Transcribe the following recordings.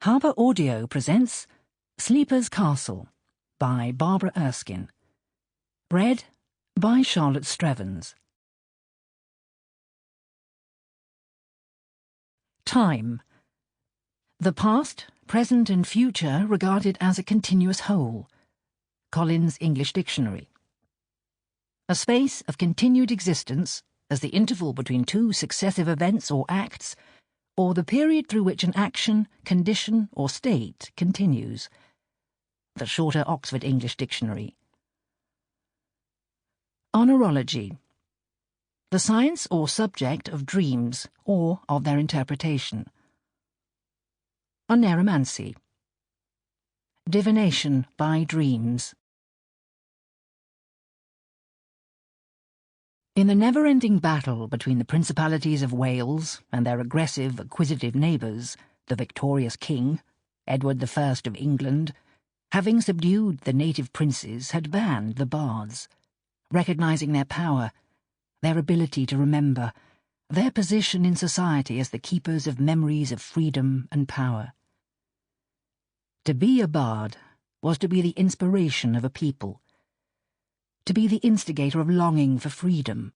Harper Audio presents Sleeper's Castle by Barbara Erskine. Read by Charlotte Strevens. Time. The past, present and future regarded as a continuous whole. Collins English Dictionary. A space of continued existence as the interval between two successive events or acts, or the period through which an action, condition, or state continues. The Shorter Oxford English Dictionary. Oneirology. The science or subject of dreams, or of their interpretation. Oneiromancy. Divination by dreams. In the never-ending battle between the principalities of Wales and their aggressive, acquisitive neighbours, the victorious king, Edward I of England, having subdued the native princes, had banned the bards, recognising their power, their ability to remember, their position in society as the keepers of memories of freedom and power. To be a bard was to be the inspiration of a people, to be the instigator of longing for freedom.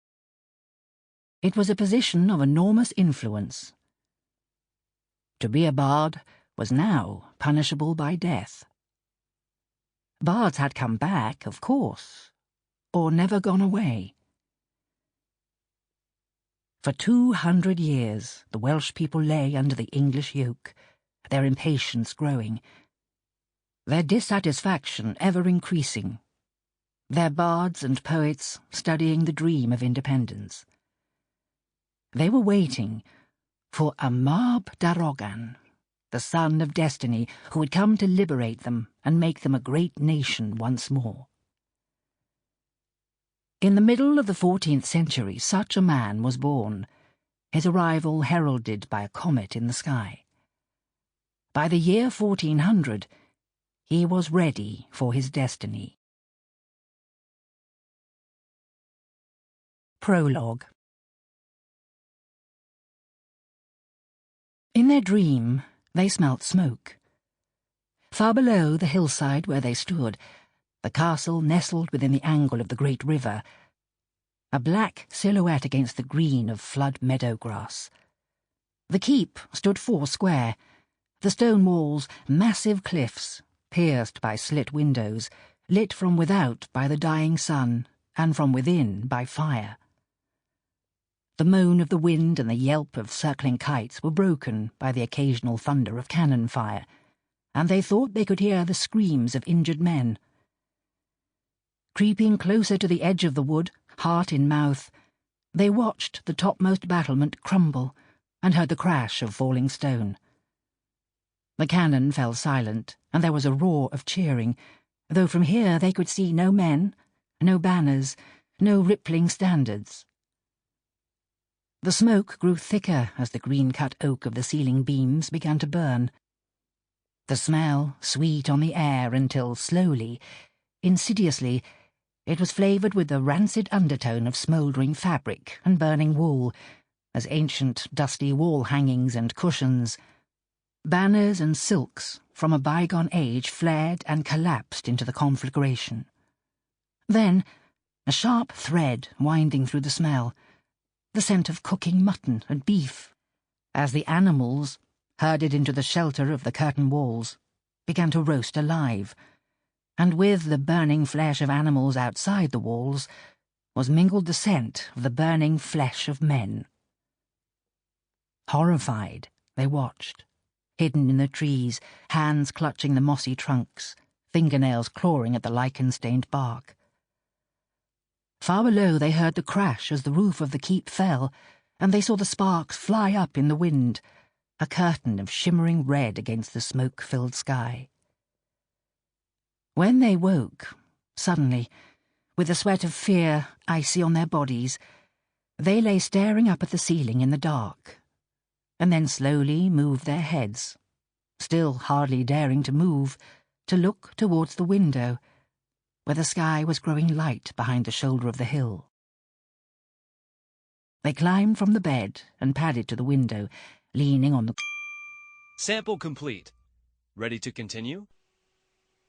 It was a position of enormous influence. To be a bard was now punishable by death. Bards had come back, of course, or never gone away. For 200 years the Welsh people lay under the English yoke, their impatience growing, their dissatisfaction ever increasing, their bards and poets studying the dream of independence. They were waiting for a Mab Darogan, the son of destiny, who would come to liberate them and make them a great nation once more. In the middle of the 14th century such a man was born, his arrival heralded by a comet in the sky. By the year 1400, he was ready for his destiny. Prologue. In their dream, they smelt smoke. Far below the hillside where they stood, the castle nestled within the angle of the great river, a black silhouette against the green of flood meadow grass. The keep stood 4 square, the stone walls massive cliffs, pierced by slit windows, lit from without by the dying sun, and from within by fire. The moan of the wind and the yelp of circling kites were broken by the occasional thunder of cannon fire, and they thought they could hear the screams of injured men. Creeping closer to the edge of the wood, heart in mouth, they watched the topmost battlement crumble and heard the crash of falling stone. The cannon fell silent, and there was a roar of cheering, though from here they could see no men, no banners, no rippling standards. The smoke grew thicker as the green-cut oak of the ceiling beams began to burn. The smell sweet on the air until slowly, insidiously, it was flavoured with the rancid undertone of smouldering fabric and burning wool, as ancient dusty wall hangings and cushions, banners and silks from a bygone age flared and collapsed into the conflagration. Then, a sharp thread winding through the smell, the scent of cooking mutton and beef, as the animals, herded into the shelter of the curtain walls, began to roast alive, and with the burning flesh of animals outside the walls was mingled the scent of the burning flesh of men. Horrified, they watched, hidden in the trees, hands clutching the mossy trunks, fingernails clawing at the lichen-stained bark. Far below they heard the crash as the roof of the keep fell, and they saw the sparks fly up in the wind, a curtain of shimmering red against the smoke-filled sky. When they woke, suddenly, with the sweat of fear icy on their bodies, they lay staring up at the ceiling in the dark, and then slowly moved their heads, still hardly daring to move, to look towards the window, where the sky was growing light behind the shoulder of the hill. They climbed from the bed and padded to the window, leaning on the... Sample complete. Ready to continue?